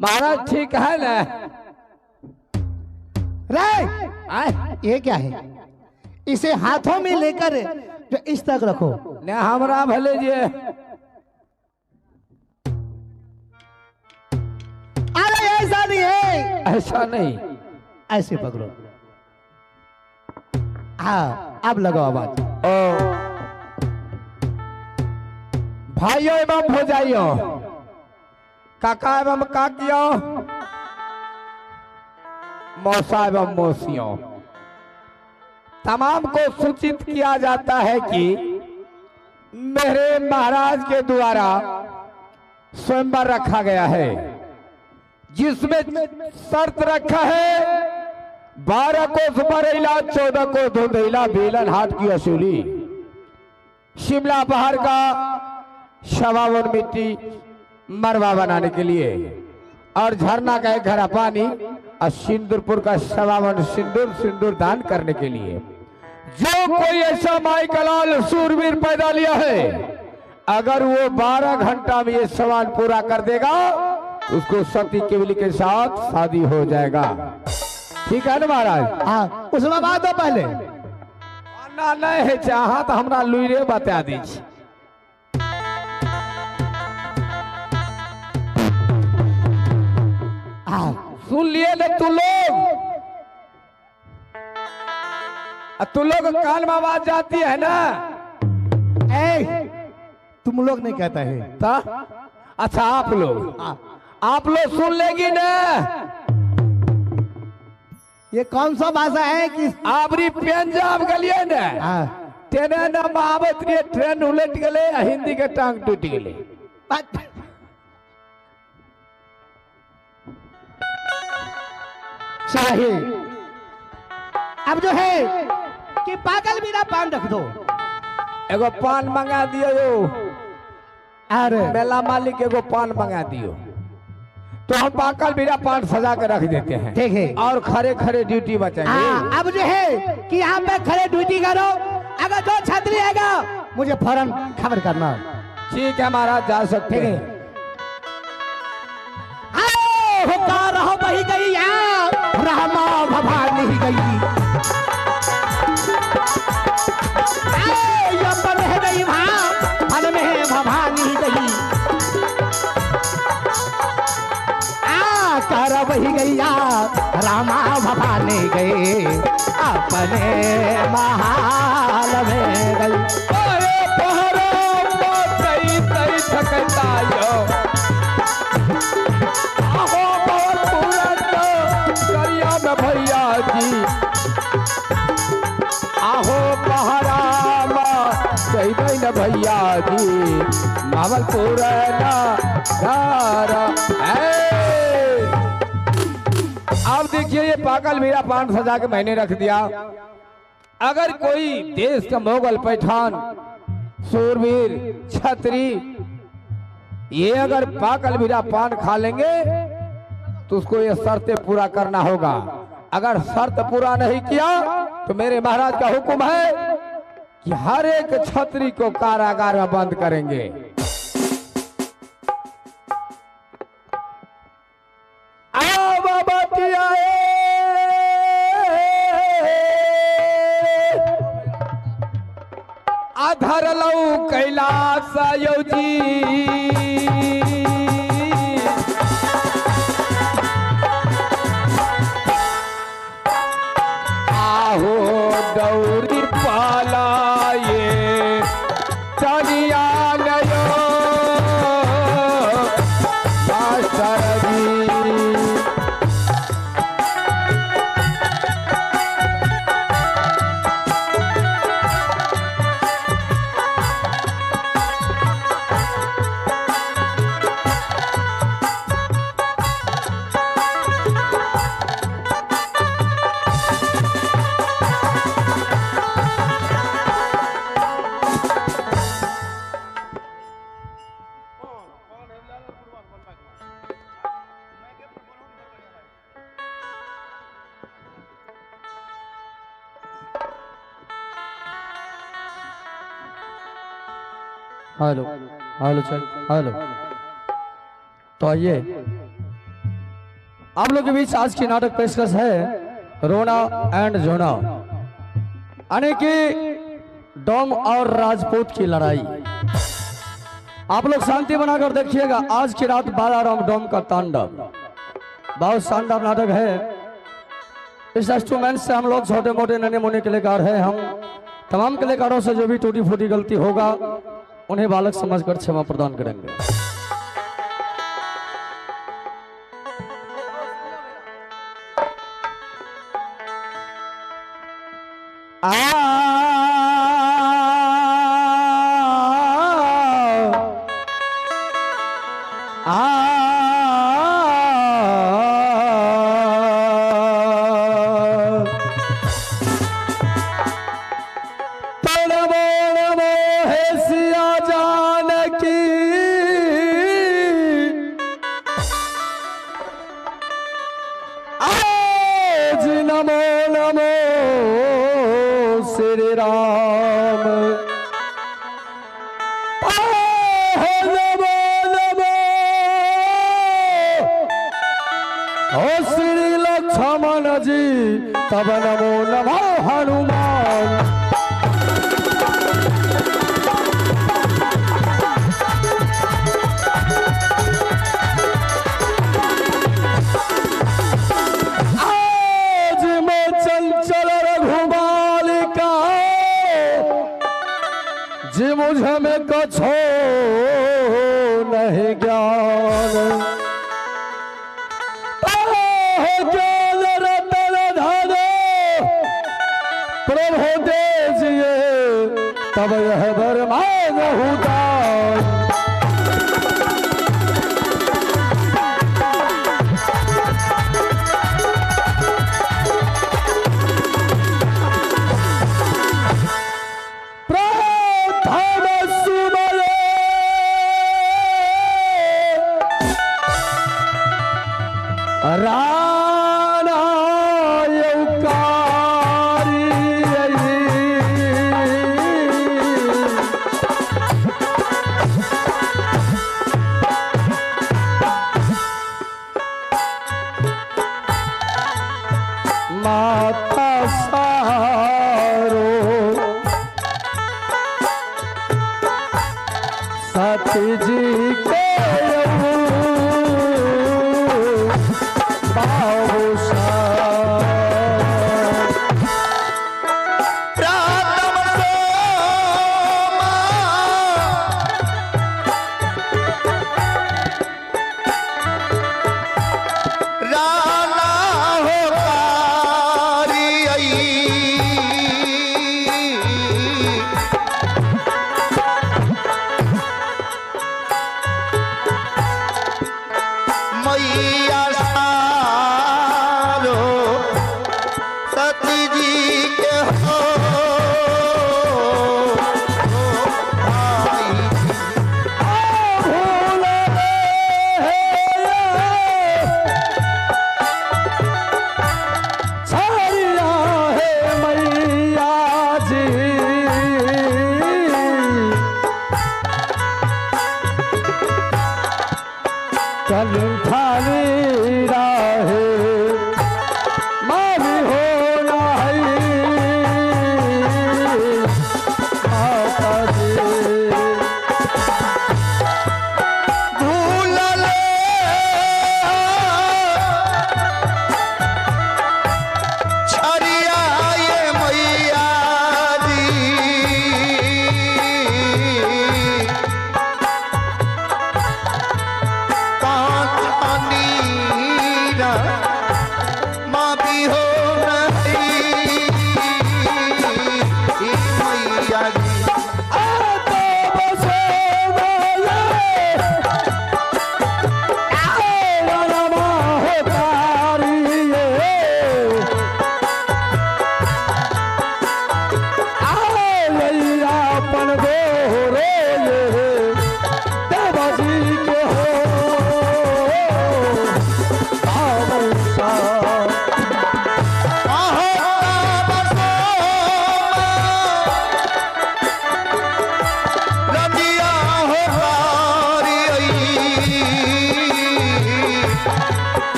महाराज ठीक है ना? रे ये क्या है? इसे हाथों में लेकर जो इस तक रखो। ने हमरा भले जे। अरे ऐसा नहीं है, ऐसा नहीं, ऐसे पकड़ो। हाँ अब लगाओ आवाज। ओ भाइयों एवं भौजाइयों, काका एवं काकियों, मौसा एवं मौसियों, तमाम को सूचित किया जाता है कि मेरे महाराज के द्वारा स्वयंवर रखा गया है, जिसमें शर्त रखा है 12 कोस बरेला, 14 को धुंधेला, बेलन हाथ की वसूली, शिमला पहाड़ का 52 मिट्टी मरवा बनाने के लिए, और झरना का 1 घड़ा पानी, और सिंदूरपुर का 52 सिंदूर दान करने के लिए। जो कोई ऐसा माई का लाल सूरवीर पैदा लिया है, अगर वो 12 घंटा में ये सवाल पूरा कर देगा, उसको सती केवली के साथ शादी हो जाएगा। ठीक है ना महाराज? हाँ उसमें बात हो पहले। ना नहीं है चाहा तो हमरा लुइरे बता दीजिए। सुन लिए ना तू लोग कान में आवाज जाती है ना? तुम लोग नहीं कहता है ता? अच्छा आप लोग सुन लेगी ना? ये कौन सा भाषा है कि आपरी पंजाब गलिए ना? तेने ना महावत रे ट्रेन उलट गले, हिंदी के टांग टूट गले। चाहिए अब जो है कि पागल मेरा पान रख दो। एगो पान मंगा दियो यो। अरे मेला मालिक एगो पान मंगा दियो, तो हम पाकल बीरा पान सजा के रख देते हैं। ठीक है। और खड़े खड़े ड्यूटी बचाएंगे। अब जो है कि यहाँ पे खड़े ड्यूटी करो, अगर जो छतरी आएगा मुझे फौरन खबर करना। ठीक है महाराज, जा सकते हैं। रहो बही गई रामा भवानी गई, बन गई वहां फल में भवानी गई, कर बही गैया रामा भवानी गई, अपने महाल में गई। भैया जी आहो पहरामा चाहिए न भैया जी, मावलपुर अब देखिए ये पागल मेरा पान सजा के मैंने रख दिया। अगर कोई देश का मुगल पैठान सूरवीर छतरी ये अगर पागल मेरा पान खा लेंगे तो उसको ये शर्तें पूरा करना होगा। अगर शर्त पूरा नहीं किया तो मेरे महाराज का हुक्म है कि हर एक छतरी को कारागार में बंद करेंगे। आओ बाबा की आए, आधर लऊ कैलाश योजी, दौरी पालाए चलिया गयो हेलो हेलो चल हेलो। तो आइए आप लोग के बीच आज की नाटक पेशकश है रोना एंड जोना, यानी कि डोम और राजपूत की लड़ाई। आप लोग शांति बनाकर देखिएगा। आज की रात बालाराम डोम का तांडव बहुत शानदार नाटक है। इस इंस्ट्रूमेंट से हम लोग छोटे मोटे नन्हे मुन्ने कलाकार हैं। हम तमाम कलाकारों से जो भी टूटी फूटी गलती होगा उन्हें बालक समझकर क्षमा प्रदान करेंगे। नमो नमो श्री राम, नमो नमो ओ श्री लक्ष्मण जी, तब नमो नमो हनुमान। जी मुझे में कछो नहीं ज्ञान, ज्ञान रतन धन प्रभु दीजिए, तब यह बरमान दान। राणा यौकारी माता सारो सती जी के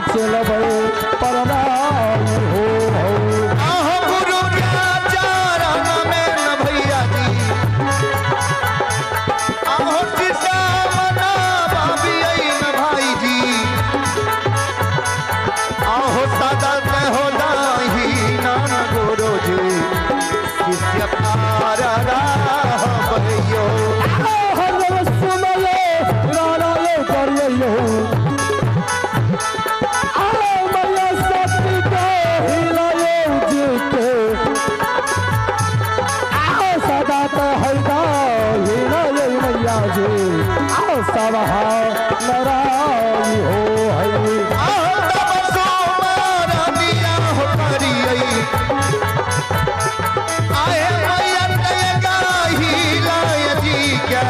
चलबे परनाई हो आहो गुरु क्या चरण में न भैया जी आहो सीता मना भाभी न भाई जी आहो सदा हो दाही नान गुरु जी शिष्य तारा भैयो हर सुनले रानाले करियो मैया शक्ति के हिलायो जीते सदा तो हैदा हिलायो मैया जी सब लड़ाई हो है आहो तब सोमारा दिया हो करियई आए मैया तय गाही लाय जी के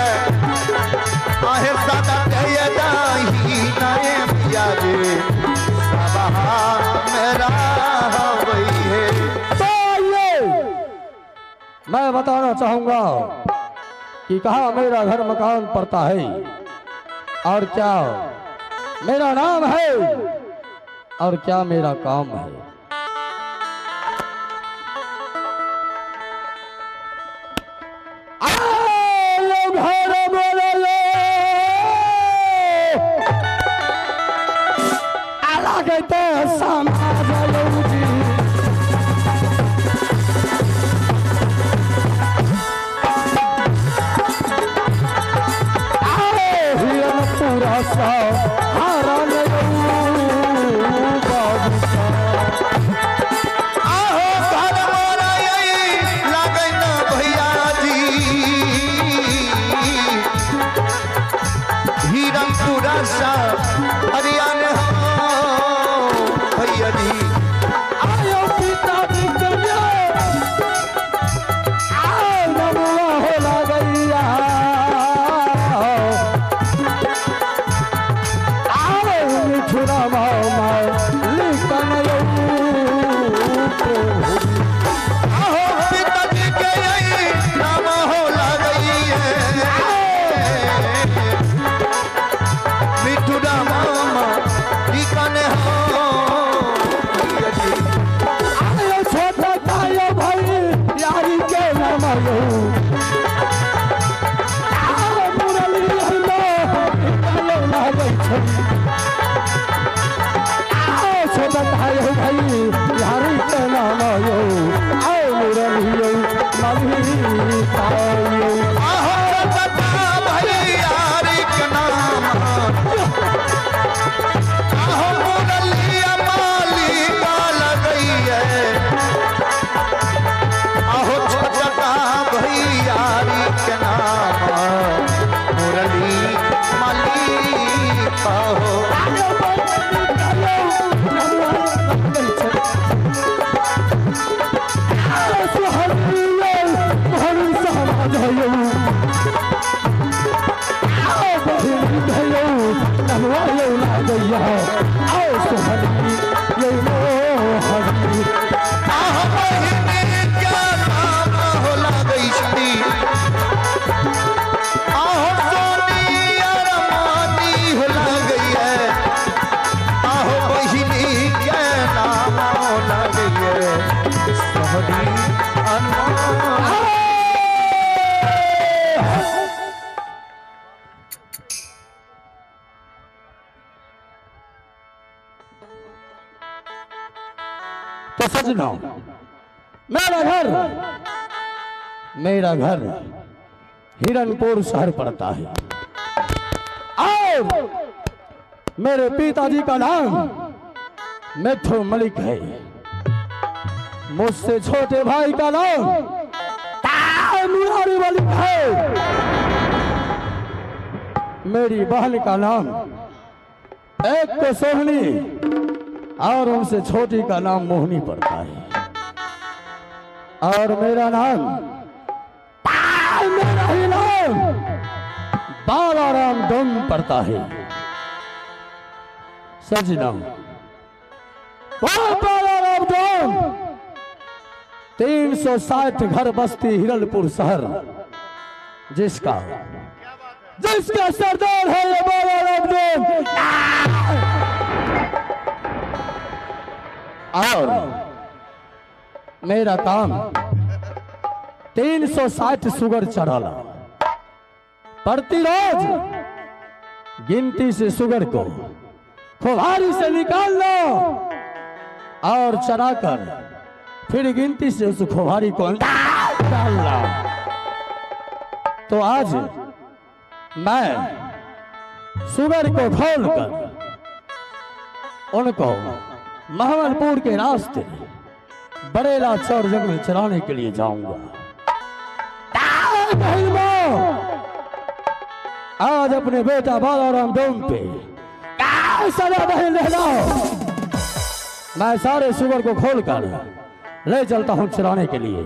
आहे सदा तय गाही नाय भैया जी सबहा मेरा वही है तो ये मैं बताना चाहूंगा कि कहाँ मेरा घर मकान पड़ता है और क्या मेरा नाम है और क्या मेरा काम है। आओ घर बोलो अलग तो समाज जी आहो घर मोरा यही लागै न भैया जी हिरनपुरा सा हरियाणा भैया जी आयो पिता कन्या आओ नमुआ हो लगैया आओ मिठुरा मामा लिखन आहो पिताजी के यही नाम हो लगई है मिठुरा मामा ठिकाने हो भैया जी आयो छोटा तायो भाई यारी के नाम लो आओ मुरली हलो तायो लागै छै आओ छोटा तायो भाई यारी के नाम लो आओ मुरली मली तायो आहो सदा भैयारी के नाम आहो मुरलिया मालिका लगई है आहो छोटा भैयारी के नाम मुरली मालिका हो आहो बहिनी क्या नाम हो लगई श्री आहो सोनी अरमानी हो लगई है आहो बहिनी क्या नाम हो लगई है सोहनी अनमोल तो सजना मेरा घर हिरनपुर शहर पड़ता है और मेरे पिताजी का नाम मिठू मलिक है। मुझसे छोटे भाई का नाम मुरारी मलिक है। मेरी बहन का नाम एक को सोहनी और उनसे छोटी का नाम मोहनी पड़ता है और मेरा नाम मेरा ही नाम बालाराम डोम पड़ता है। सजना वो बालाराम डोम 360 घर बस्ती हिरनपुर शहर जिसका सरदार है ये बालाराम डोम। और मेरा काम 360 शुगर चढ़ाला। प्रतिरोज गिनती से शुगर को खुबारी से निकाल लो और चढ़ाकर फिर गिनती से उस खुबारी को डाल लो। तो आज मैं शुगर को खोलकर उनको महमलपुर के रास्ते बरेला चौर जंग में चलाने के लिए जाऊंगा। आज अपने बेटा बालाराम डोम पे सदा बहन रहना। मैं सारे शुगर को खोलकर ले चलता हूं चलाने के लिए।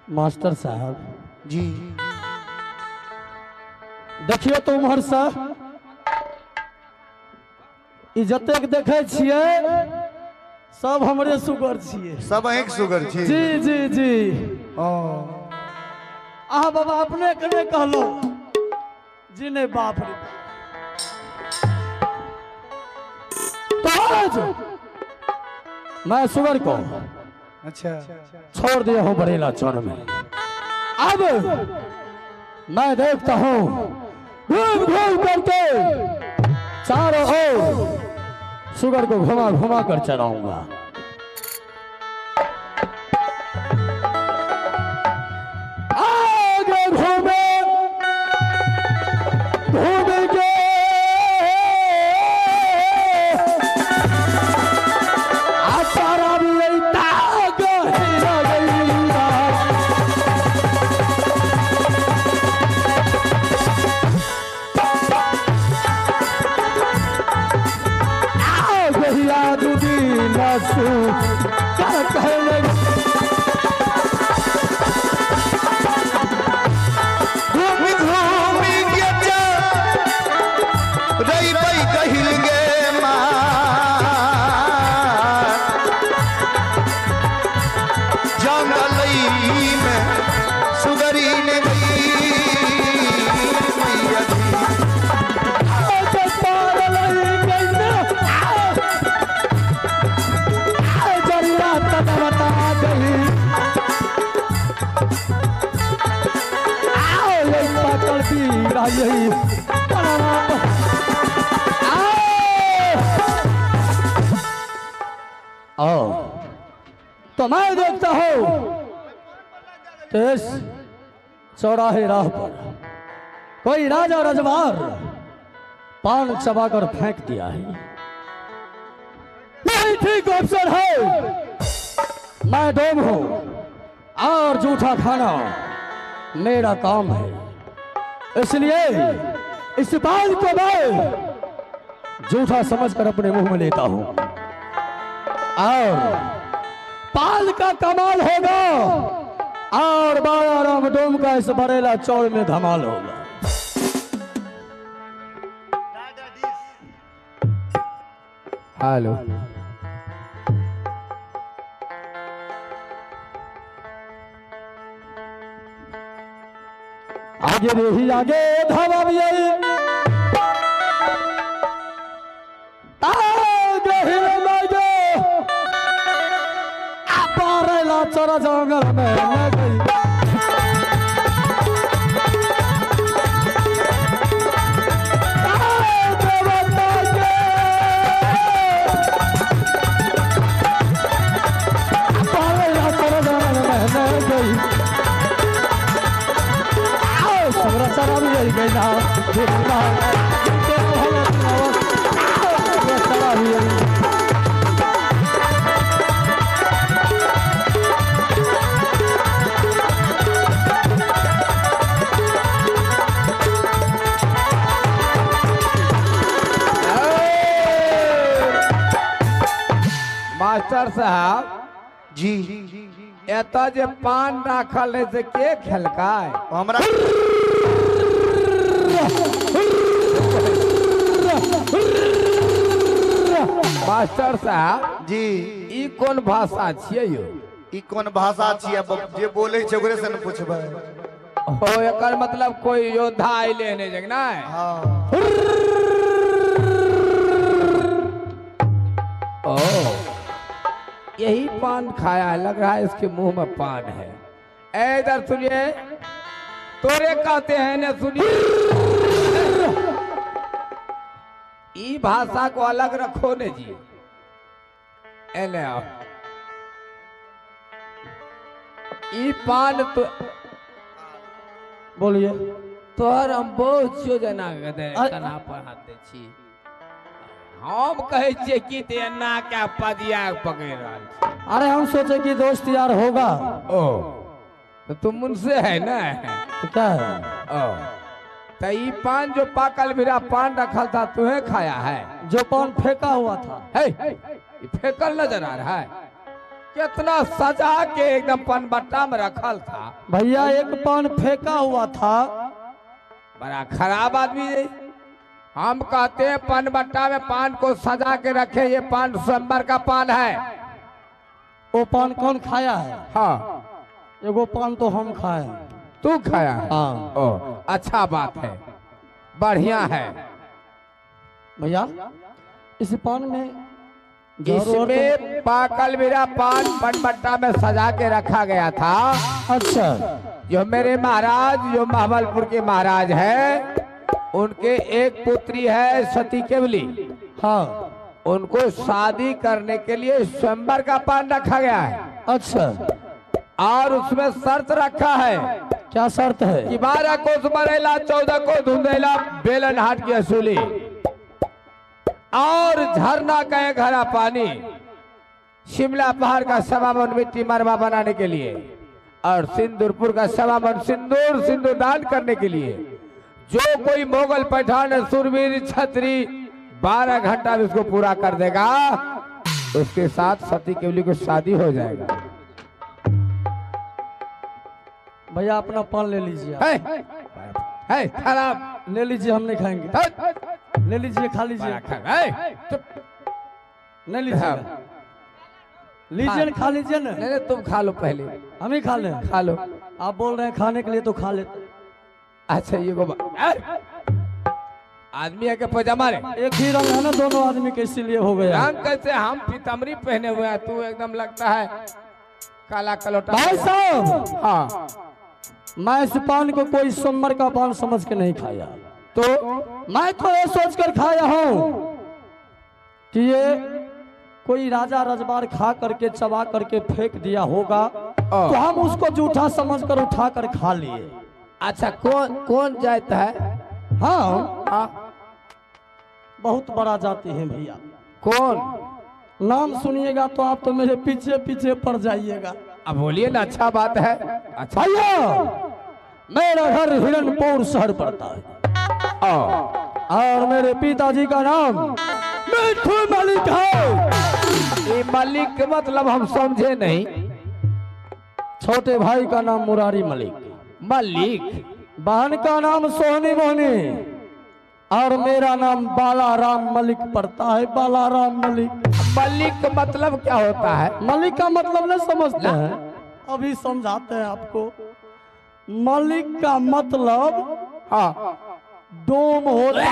मास्टर साहब जी देखिए तुम हर सा जतेक देखे छिए सब हमरे शुगर छिए। सब एक शुगर छी। जी जी जी ओ आहा बाबा अपने कने कहलो जी ने बाप रे। तो आज मैं शुगर को अच्छा छोड़ दिया हूं बरेला चौर में। अब मैं देखता हूं घूम घूम करके चारों ओर शुगर को घुमा घुमा कर चलाऊंगा। आगे घूमे घूमेंगे सारा भी यही आओ तो मैं देखता हूं तेज चौराहे राह पर कोई राजा रजवार पान चबाकर फेंक दिया है। यही ठीक ऑप्शन है। मैं डोम हूं और जूठा खाना मेरा काम है, इसलिए इस बात को मैं जूठा समझकर अपने मुंह में लेता हूं और पाल का कमाल होगा और बाबा राम डोम का इस बरेला चौड़ में धमाल होगा। हेलो आगे रही आगे धावा भी आई आगे हिल मागे बरेला चौड़ा जंगल में न गई। मास्टर साहब जी एता जे पान राखल है से के खेलकाय हमरा मास्टर साहब जी ई कौन भाषा छियै यो? ई कौन भाषा छियै? जे बोले छै ओकरे से न पूछबै। हो एकर मतलब कोई योद्धा आइले ने जग ना हाँ ओ यही पान खाया है, लग रहा है इसके मुंह में पान है। ए इधर सुनिए, तोरे कहते हैं ना सुनिए, ई भाषा को अलग रखो ने जी। एले आओ, ई पान तो बोलिए तोहर हम बहुत योजना कना पढ़ाते छी। हम कहे छिए कि ते ना क्या पदिया पकड़ रहल छी। अरे हम सोचे कि दोस्त यार होगा ओ तो तुम मुझसे है ना? तो क्या है? ओ तो ई पान जो पाकल मेरा पान रखल था तुम्हें खाया है? जो पान फेंका हुआ था है ये फेंकल नजर आ रहा है? कितना सजा के एकदम पान बट्टा में रखल था। भैया, एक पान फेंका हुआ था। बड़ा खराब आदमी है। हम कहते हैं पान बट्टा में पान को सजा के रखे, ये पान स्वयंवर का पान है। वो पान कौन खाया है? हाँ एगो पान तो हम खाए हैं। तू खाया है? हाँ। ओ अच्छा बात है, बढ़िया है। भैया, इस पान में इसमें पाकल मेरा पान पनबट्टा में सजा के रखा गया था। अच्छा, जो मेरे महाराज, जो महाबलपुर के महाराज है, उनके एक पुत्री है सती केवली। हाँ, उनको शादी करने के लिए स्वयंवर का पान रखा गया है। अच्छा, और उसमें शर्त रखा है। क्या शर्त है? कि 12 कोस बरेला, 14 को धुंधेला, बेलन हाट की असूली, और झरना का एक हरा पानी, शिमला पहाड़ का 1.25 मन मिट्टी मरवा बनाने के लिए, और सिंदूरपुर का 1.25 मन सिंदूर दान करने के लिए। जो कोई मोगल पठान सुरवीर छत्री 12 घंटा में इसको पूरा कर देगा, उसके साथ सती केवली को शादी हो जाएगा। भैया, अपना पान ले लीजिए। है खराब, ले लीजिए, हम नहीं खाएंगे। ले लीजिए, खा लीजिए। नहीं लीजिए, लीजिए ना, खा लीजिए ना। नहीं तुम खा लो पहले। हम ही खा लें? खा लो। आप बोल रहे हैं खाने के लिए तो खा लेते। अच्छा ये आदमी है के पजामा रे, एक ही रंग है ना दोनों आदमी के, इसीलिए हो गया। रंग कैसे? हम पीताम्बरी पहने हुए हैं, तू एकदम लगता है काला कलोटा। भाई साहब, हाँ, मैं इस पान को कोई सोमवार का पान समझ के नहीं खाया। तो मैं तो ये सोचकर खाया हूँ कि ये कोई राजा रजवार खा करके चबा करके फेंक दिया होगा, तो हम उसको जूठा समझकर उठा कर खा लिए। अच्छा कौन जाता है? हाँ हाँ, बहुत बड़ा जाति है भैया। कौन? नाम सुनिएगा तो आप तो मेरे पीछे पीछे पड़ जाइएगा। अब बोलिए ना, अच्छा बात है। अच्छा भैया मेरा घर हिरनपुर शहर पड़ता है और मेरे पिताजी का नाम मिठू मलिक है। ये मलिक के मतलब हम समझे नहीं। छोटे भाई का नाम मुरारी मलिक, मलिक, बहन का नाम सोहनी मोहनी और मेरा नाम बालाराम मलिक पड़ता है। बालाराम मलिक। मलिक का मतलब क्या होता है? मलिक का मतलब नहीं समझते हैं, अभी समझाते हैं आपको। मलिक का मतलब हाँ, डोम होता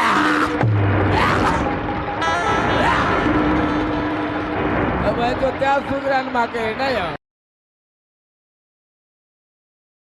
अब तो क्या सुधरन माँ के नहीं